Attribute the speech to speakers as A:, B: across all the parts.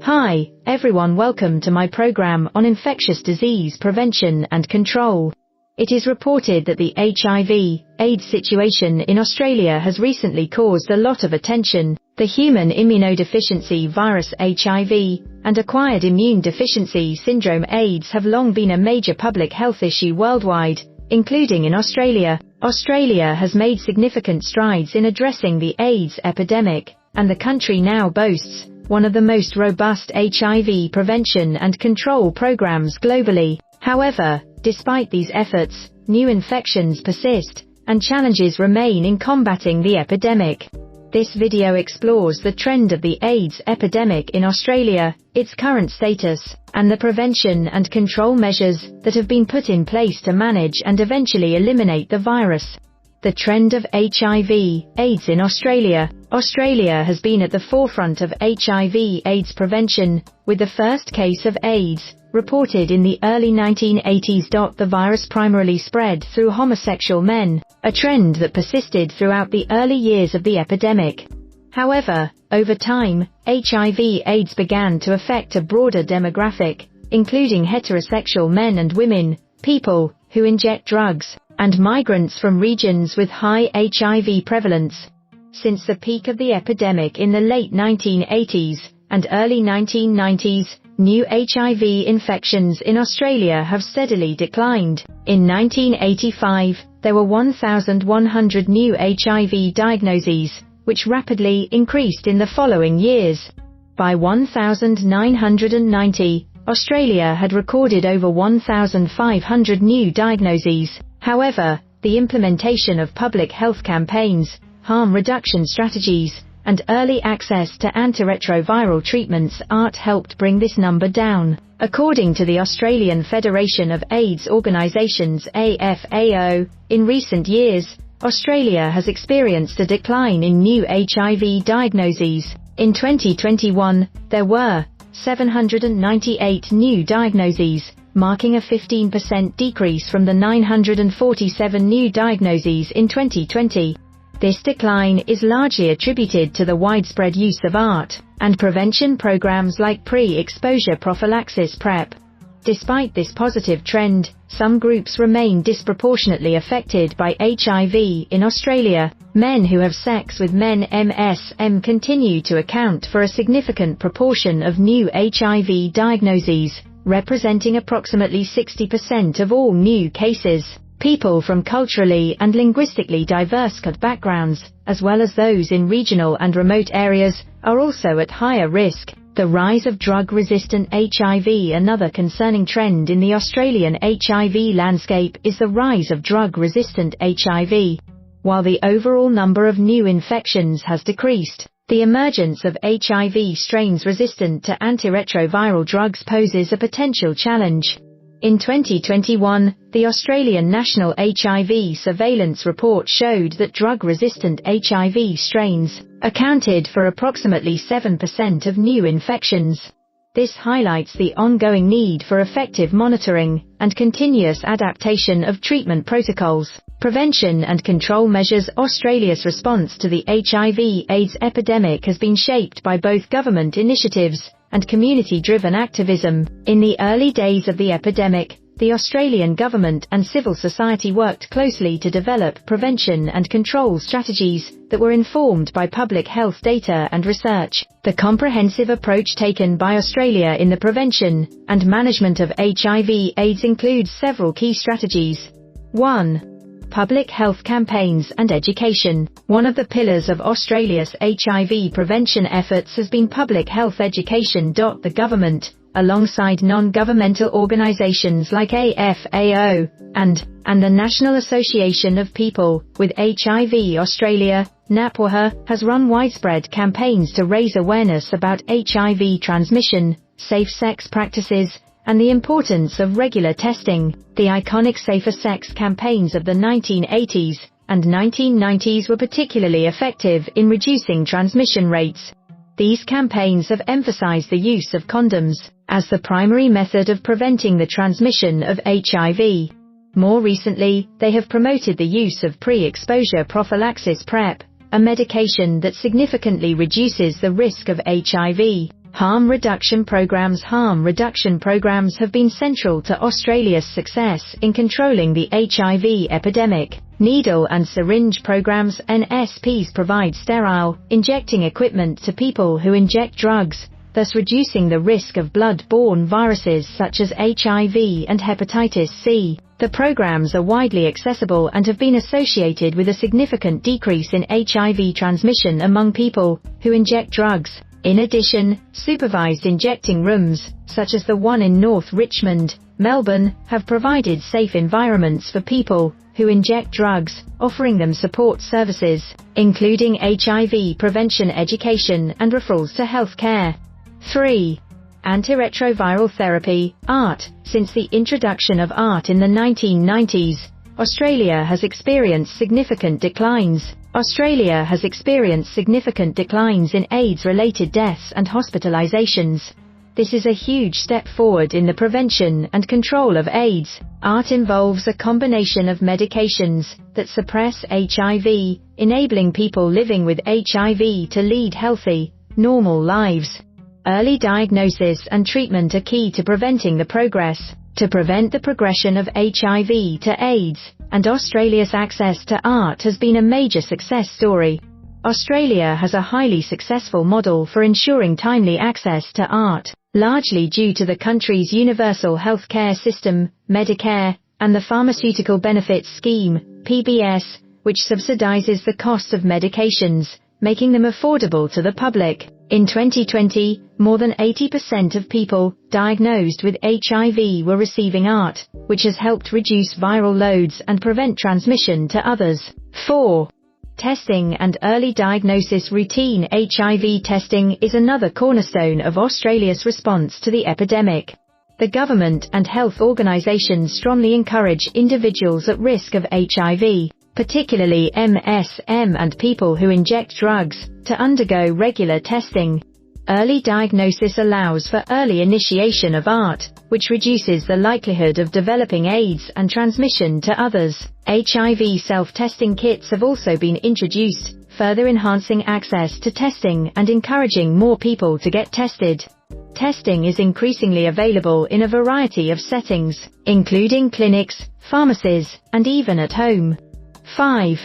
A: Hi, everyone, welcome to my program on infectious disease prevention and control. It is reported that the HIV/AIDS situation in Australia has recently caused a lot of attention. The human immunodeficiency virus HIV and acquired immune deficiency syndrome AIDS have long been a major public health issue worldwide, including in Australia. Australia has made significant strides in addressing the AIDS epidemic, and the country now boasts one of the most robust HIV prevention and control programs globally. However, despite these efforts, new infections persist, and challenges remain in combating the epidemic. This video explores the trend of the AIDS epidemic in Australia, its current status, and the prevention and control measures that have been put in place to manage and eventually eliminate the virus. The trend of HIV/AIDS in Australia. Australia has been at the forefront of HIV/AIDS prevention, with the first case of AIDS reported in the early 1980s. The virus primarily spread through homosexual men, a trend that persisted throughout the early years of the epidemic. However, over time, HIV/AIDS began to affect a broader demographic, including heterosexual men and women, people who inject drugs, and migrants from regions with high HIV prevalence. Since the peak of the epidemic in the late 1980s and early 1990s, new HIV infections in Australia have steadily declined. In 1985, there were 1,100 new HIV diagnoses, which rapidly increased in the following years. By 1990, Australia had recorded over 1,500 new diagnoses. However, the implementation of public health campaigns, harm reduction strategies, and early access to antiretroviral treatments helped bring this number down. According to the Australian Federation of AIDS Organisations (AFAO), in recent years, Australia has experienced a decline in new HIV diagnoses. In 2021, there were 798 new diagnoses, marking a 15% decrease from the 947 new diagnoses in 2020. This decline is largely attributed to the widespread use of ART and prevention programs like pre-exposure prophylaxis PrEP. Despite this positive trend, some groups remain disproportionately affected by HIV in Australia. Men who have sex with men (MSM) continue to account for a significant proportion of new HIV diagnoses, representing approximately 60% of all new cases. People from culturally and linguistically diverse backgrounds, as well as those in regional and remote areas, are also at higher risk. The rise of drug-resistant HIV. Another concerning trend in the Australian HIV landscape is the rise of drug-resistant HIV. While the overall number of new infections has decreased, the emergence of HIV strains resistant to antiretroviral drugs poses a potential challenge. In 2021, the Australian National HIV Surveillance Report showed that drug-resistant HIV strains accounted for approximately 7% of new infections. This highlights the ongoing need for effective monitoring and continuous adaptation of treatment protocols, prevention and control measures. Australia's response to the HIV/AIDS epidemic has been shaped by both government initiatives and community-driven activism. In the early days of the epidemic, the Australian government and civil society worked closely to develop prevention and control strategies that were informed by public health data and research. The comprehensive approach taken by Australia in the prevention and management of HIV/AIDS includes several key strategies. 1. Public health campaigns and education. One of the pillars of Australia's HIV prevention efforts has been public health education. The government, alongside non-governmental organisations like AFAO and the National Association of People with HIV Australia, NAPWHA, has run widespread campaigns to raise awareness about HIV transmission, safe sex practices, and the importance of regular testing. The iconic Safer Sex campaigns of the 1980s and 1990s were particularly effective in reducing transmission rates. These campaigns have emphasized the use of condoms as the primary method of preventing the transmission of HIV. More recently, they have promoted the use of pre-exposure prophylaxis PrEP, a medication that significantly reduces the risk of HIV. Harm reduction programs. Harm reduction programs have been central to Australia's success in controlling the HIV epidemic. Needle and syringe programs. NSPs provide sterile, injecting equipment to people who inject drugs, thus reducing the risk of blood-borne viruses such as HIV and hepatitis C. The programs are widely accessible and have been associated with a significant decrease in HIV transmission among people who inject drugs. In addition, supervised injecting rooms, such as the one in North Richmond, Melbourne, have provided safe environments for people who inject drugs, offering them support services, including HIV prevention education and referrals to healthcare. 3. Antiretroviral therapy, ART. Since the introduction of ART in the 1990s, Australia has experienced significant declines. Australia has experienced significant declines in AIDS-related deaths and hospitalizations. This is a huge step forward in the prevention and control of AIDS. ART involves a combination of medications that suppress HIV, enabling people living with HIV to lead healthy, normal lives. Early diagnosis and treatment are key to preventing the progression of HIV to AIDS, and Australia's access to ART has been a major success story. Australia has a highly successful model for ensuring timely access to ART, largely due to the country's universal healthcare system, Medicare, and the Pharmaceutical Benefits Scheme, PBS, which subsidizes the cost of medications, making them affordable to the public. In 2020, more than 80% of people diagnosed with HIV were receiving ART, which has helped reduce viral loads and prevent transmission to others. 4. Testing and early diagnosis. Routine HIV testing is another cornerstone of Australia's response to the epidemic. The government and health organisations strongly encourage individuals at risk of HIV, particularly MSM and people who inject drugs, to undergo regular testing. Early diagnosis allows for early initiation of ART, which reduces the likelihood of developing AIDS and transmission to others. HIV self-testing kits have also been introduced, further enhancing access to testing and encouraging more people to get tested. Testing is increasingly available in a variety of settings, including clinics, pharmacies, and even at home. 5.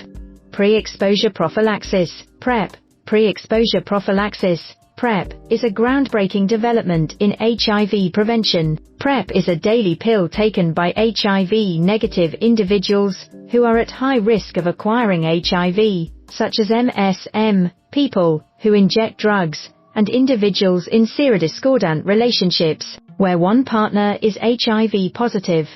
A: Pre-exposure prophylaxis, PrEP. Pre-exposure prophylaxis, PrEP, is a groundbreaking development in HIV prevention. PrEP is a daily pill taken by HIV-negative individuals who are at high risk of acquiring HIV, such as MSM, people who inject drugs, and individuals in serodiscordant relationships, where one partner is HIV positive.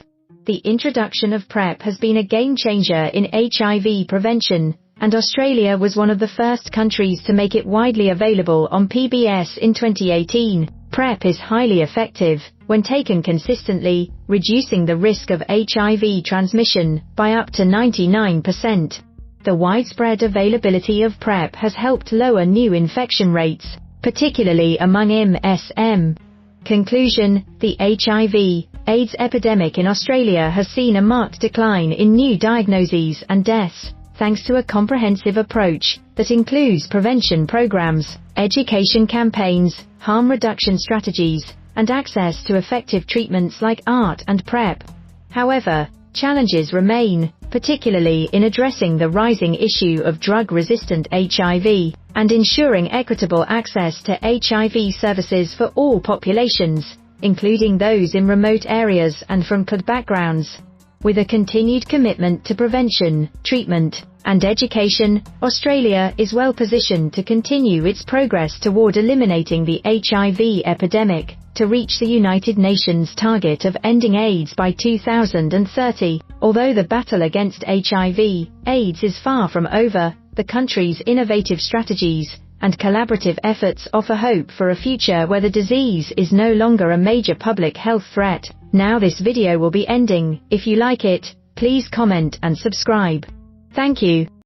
A: The introduction of PrEP has been a game-changer in HIV prevention, and Australia was one of the first countries to make it widely available on PBS in 2018. PrEP is highly effective when taken consistently, reducing the risk of HIV transmission by up to 99%. The widespread availability of PrEP has helped lower new infection rates, particularly among MSM. Conclusion: the HIV/AIDS epidemic in Australia has seen a marked decline in new diagnoses and deaths, thanks to a comprehensive approach that includes prevention programs, education campaigns, harm reduction strategies, and access to effective treatments like ART and PrEP. However, challenges remain, particularly in addressing the rising issue of drug-resistant HIV, and ensuring equitable access to HIV services for all populations, including those in remote areas and from CLD backgrounds. With a continued commitment to prevention, treatment, and education, Australia is well positioned to continue its progress toward eliminating the HIV epidemic, to reach the United Nations target of ending AIDS by 2030. Although the battle against HIV/AIDS is far from over, the country's innovative strategies and collaborative efforts offer hope for a future where the disease is no longer a major public health threat. Now this video will be ending. If you like it, please comment and subscribe. Thank you.